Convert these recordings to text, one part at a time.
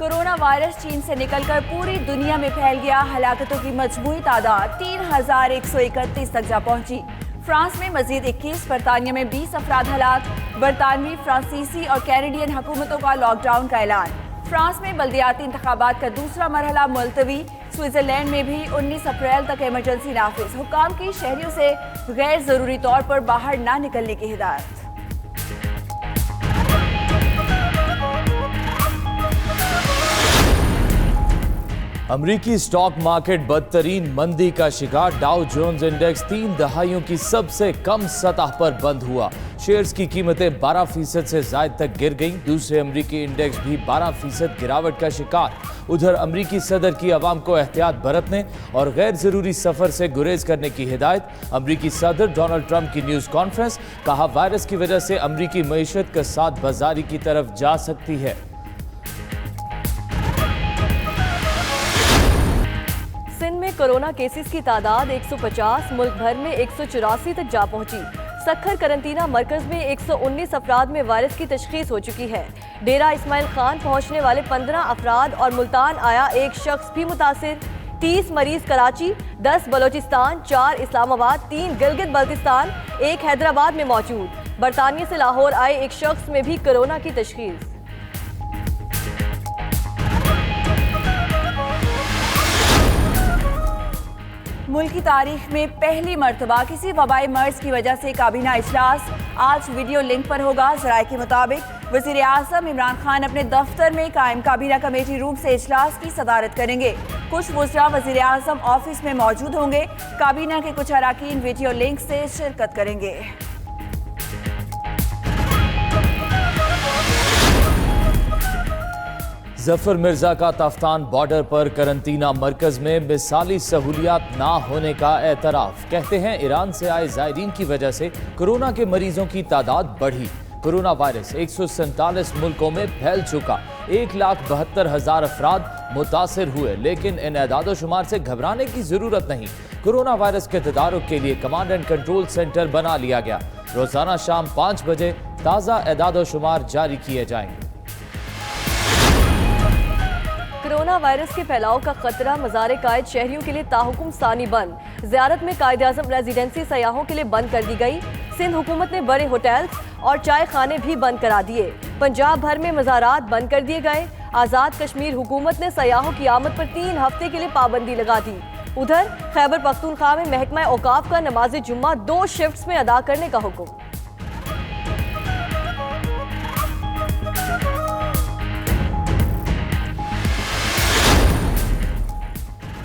Corona virus चीन से निकलकर पूरी दुनिया में फैल गया। हलाकतों की मजमूई तादाद 3,131 तक जा पहुंची। फ्रांस में मजीद 21, बरतानिया में 20 अफराद हलाक। बरतानवी, फ्रांसीसी और कैनेडियन हुकूमतों का लॉकडाउन का ऐलान। फ्रांस में बल्दियाती इंतखाबात का दूसरा मरहला मुलतवी। स्विट्जरलैंड में भी 19 अप्रैल तक इमरजेंसी नाफिज। हुक्काम की शहरियों से गैर जरूरी तौर पर बाहर ना निकलने की हिदायत। अमरीकी स्टॉक मार्केट बदतरीन मंदी का शिकार। डाउ जोन्स इंडेक्स 3 दहाइयों की सबसे कम सतह पर बंद हुआ। शेयर्स की कीमतें 12% से ज्यादा तक गिर गईं। दूसरे अमरीकी इंडेक्स भी 12% गिरावट का शिकार। उधर अमरीकी सदर की आवाम को एहतियात बरतने और गैर जरूरी सफर से गुरेज करने की हिदायत। अमरीकी सदर डोनाल्ड ट्रंप की न्यूज कॉन्फ्रेंस। कहा, वायरस की वजह से अमरीकी मईशत का साथ बाजारी की तरफ जा सकती है। सिंध में कोरोना केसेस की तादाद 150, मुल्क भर में 184 तक जा पहुंची। सक्खर करंतना मरकज में 119 अफराद में वायरस की तशखीस हो चुकी है। डेरा इस्माइल खान पहुंचने वाले 15 अफराद और मुल्तान आया एक शख्स भी मुतासिर। 30 मरीज कराची, 10 बलोचिस्तान, 4 इस्लामाबाद, 3 गिलगित बल्तिस्तान, 1 हैदराबाद में मौजूद। बरतानिया से लाहौर आए एक शख्स में भी कोरोना की तशखीस। मुल्क की तारीख में पहली मर्तबा किसी वबाई मर्ज की वजह से काबीना इजलास आज वीडियो लिंक पर होगा। जराये के मुताबिक वज़ीर आज़म इमरान खान अपने दफ्तर में कायम काबीना कमेटी रूम से इजलास की सदारत करेंगे। कुछ वज़रा वज़ीर आज़म ऑफिस में मौजूद होंगे। काबीना के कुछ अराकीन वीडियो लिंक से शिरकत करेंगे। जफर मिर्जा का तफ्तान बॉर्डर पर करंतना मरकज में मिसाली सहूलियात ना होने का एतराफ। कहते हैं, ईरान से आए जायरीन की वजह से कोरोना के मरीजों की तादाद बढ़ी। कोरोना वायरस 147 मुल्कों में फैल चुका। 1,72,000 अफराद मुतासिर हुए, लेकिन इन एदादो शुमार से घबराने की जरूरत नहीं। कोरोना वायरस के तदारुक के लिए कमांड एंड कंट्रोल सेंटर बना लिया गया। रोजाना शाम 5 बजे ताज़ा एदादो शुमार जारी किए जाएंगे। कोरोना वायरस के फैलाव का खतरा। मज़ार कायद शहरियों के लिए ताहुकुम सानी बंद। ज़ियारत में कायद आज़म रेजिडेंसी सयाहों के लिए बंद कर दी गई। सिंध हुकूमत ने बड़े होटल्स और चाय खाने भी बंद करा दिए। पंजाब भर में मज़ारात बंद कर दिए गए। आज़ाद कश्मीर हुकूमत ने सयाहों की आमद पर 3 हफ्ते के लिए पाबंदी लगा दी। उधर खैबर पख्तूनख्वा में महकमा औकाफ का नमाज जुम्मा 2 शिफ्ट्स में अदा करने का हुक्म।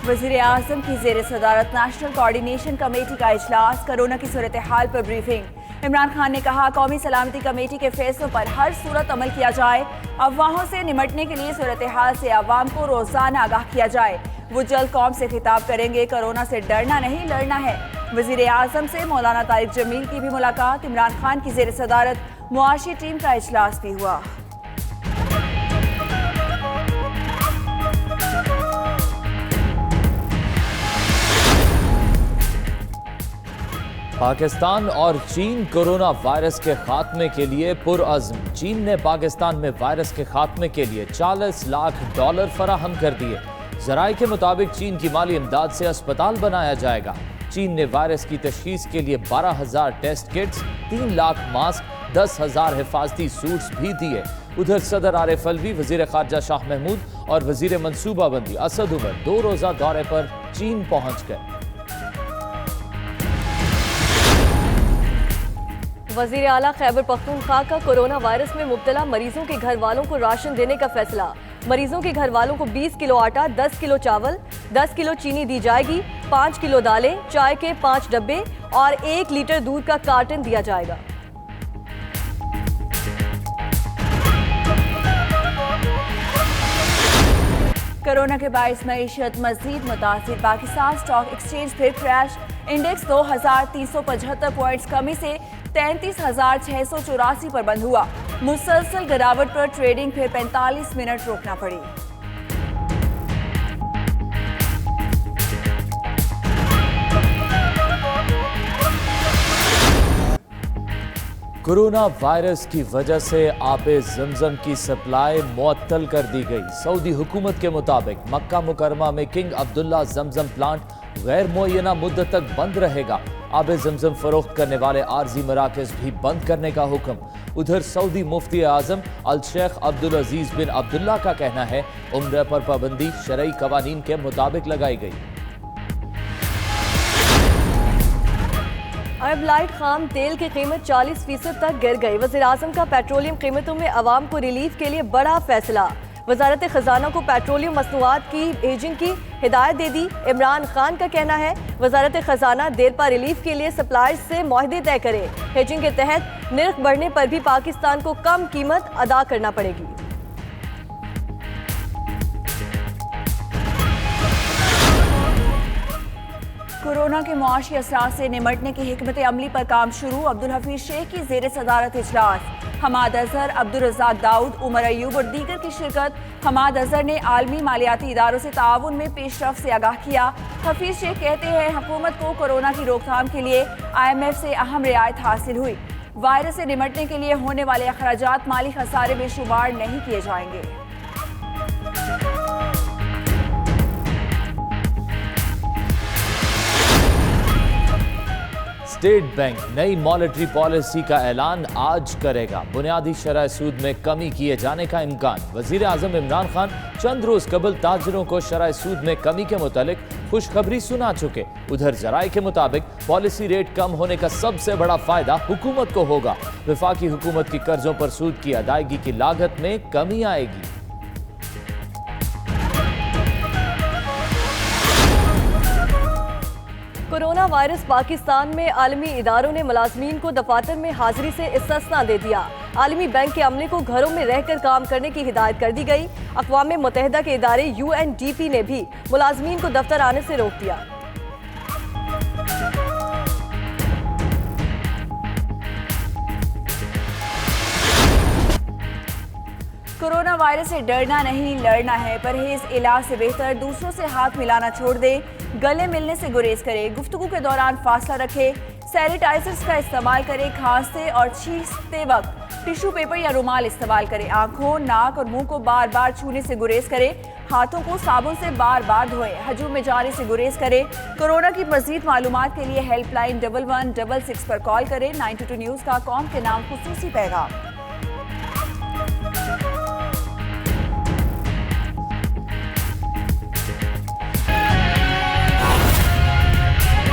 वज़ीर आज़म की ज़ेर सदारत नेशनल कोऑर्डिनेशन कमेटी का इजलास। कोरोना की सूरत हाल पर ब्रीफिंग। इमरान खान ने कहा, कौमी सलामती कमेटी के फैसलों पर हर सूरत अमल किया जाए। अफवाहों से निमटने के लिए सूरत हाल से आवाम को रोजाना आगाह किया जाए। वो जल्द कौम से खिताब करेंगे। कोरोना से डरना नहीं, लड़ना है। वज़ीर आज़म से मौलाना तारिक जमील की भी मुलाकात। इमरान खान की ज़ेर सदारत मुआशी टीम का इजलास भी हुआ। पाकिस्तान और चीन कोरोना वायरस के खात्मे के लिए पुरअज़्म। चीन ने पाकिस्तान में वायरस के खात्मे के लिए $40 लाख फराहम कर दिए। ज़राए के मुताबिक चीन की माली इमदाद से अस्पताल बनाया जाएगा। चीन ने वायरस की तशखीस के लिए 12,000 टेस्ट किट्स, 3 लाख मास्क, 10,000 हिफाजती सूट्स भी दिए। उधर सदर आरिफ अलवी, वजीर खारजा शाह महमूद और वजीर मनसूबाबंदी असद उमर 2 रोज़ा दौरे पर चीन पहुंच गए। वज़ीर आला खैबर पख्तूनख्वा का कोरोना वायरस में मुब्तला मरीजों के घर वालों को राशन देने का फैसला। मरीजों के घर वालों को 20 किलो आटा, 10 किलो चावल, 10 किलो चीनी दी जाएगी। 5 किलो दालें, चाय के 5 डब्बे और 1 लीटर दूध का कार्टन दिया जाएगा। कोरोना के बायस मईशत मजीद मुतासिर। पाकिस्तान स्टॉक एक्सचेंज फिर क्रैश। इंडेक्स 2,375 पॉइंट्स कमी से 33,684 पर बंद हुआ। मुसलसल गिरावट पर ट्रेडिंग फिर 45 मिनट रोकना पड़ी। कोरोना वायरस की वजह से आबे ज़मज़म की सप्लाई मुअत्तल कर दी गई। सऊदी हुकूमत के मुताबिक मक्का मुकरमा में किंग अब्दुल्ला ज़मज़म प्लांट गैर मुअय्यना मुद्दत तक बंद रहेगा। आबे ज़मज़म फरोख्त करने वाले आर्जी मराकज़ भी बंद करने का हुक्म। उधर सऊदी मुफ्ती आज़म अल शेख अब्दुल अजीज़ बिन अब्दुल्ला का कहना है उम्र पर पाबंदी शरई कवानीन के मुताबिक लगाई गई। अरब लाइट खाम तेल की कीमत 40% तक गिर गई। वज़ीर-ए-आज़म का पेट्रोलियम कीमतों में अवाम को रिलीफ के लिए बड़ा फैसला। वजारत खजाना को पेट्रोलियम मसनूआत की हेजिंग की हिदायत दे दी। इमरान खान का कहना है वजारत खजाना देरपा रिलीफ के लिए सप्लायर्स से मुआहदे तय करे। हेजिंग के तहत निर्ख बढ़ने पर भी पाकिस्तान को कम कीमत अदा करना पड़ेगी। कोरोना के मुआशी असरात से निमटने की हिकमत अमली पर काम शुरू। अब्दुल हफीज शेख की जेर सदारत इजलास। हमाद अजहर, अब्दुल रज़ाक दाऊद, उमर अयूब और दीगर की शिरकत। हमाद अजहर ने आलमी मालियाती इदारों से ताउन में पेशरफ से आगाह किया। हफीज शेख कहते हैं हुकूमत को कोरोना की रोकथाम के लिए IMF से अहम रियायत हासिल हुई। वायरस से निमटने के लिए होने वाले अखराजात माली खसारे में शुमार नहीं किए जाएंगे। स्टेट बैंक नई मॉनेटरी पॉलिसी का ऐलान आज करेगा। बुनियादी शरह सूद में कमी किए जाने का इम्कान। वजीर आजम इमरान खान चंद रोज कबल ताजरों को शरह सूद में कमी के मुतालिक खुशखबरी सुना चुके। उधर जराये के मुताबिक पॉलिसी रेट कम होने का सबसे बड़ा फायदा हुकूमत को होगा। वफाकी हुकूमत की कर्जों पर सूद की अदायगी की लागत में कमी आएगी। कोरोना वायरस पाकिस्तान में आलमी इदारों ने मुलाजमीन को दफातर में हाजिरी से इस्तिस्ना दे दिया। आलमी बैंक के अमले को घरों में रहकर काम करने की हिदायत कर दी गई। अक़वाम मुत्तहिदा के इदारे UNDP ने भी मुलाजमीन को दफ्तर आने से रोक दिया। कोरोना वायरस से डरना नहीं लड़ना है। परहेज इलाज से बेहतर। दूसरों से हाथ मिलाना छोड़ दे। गले मिलने से गुरेज करे। गुफ्तगू के दौरान फासला रखे। सैनिटाइजर्स का इस्तेमाल करें। खांसते और छींकते वक्त टिश्यू पेपर या रुमाल इस्तेमाल करें। आंखों, नाक और मुंह को बार बार छूने से गुरेज करें। हाथों को साबुन से बार बार धोएं। हजूम में जाने से गुरेज करें। कोरोना की मजीद मालूमात के लिए हेल्पलाइन 1166 पर कॉल करें। 922 न्यूज़ का कौम के नाम खुसूसी पैगाम।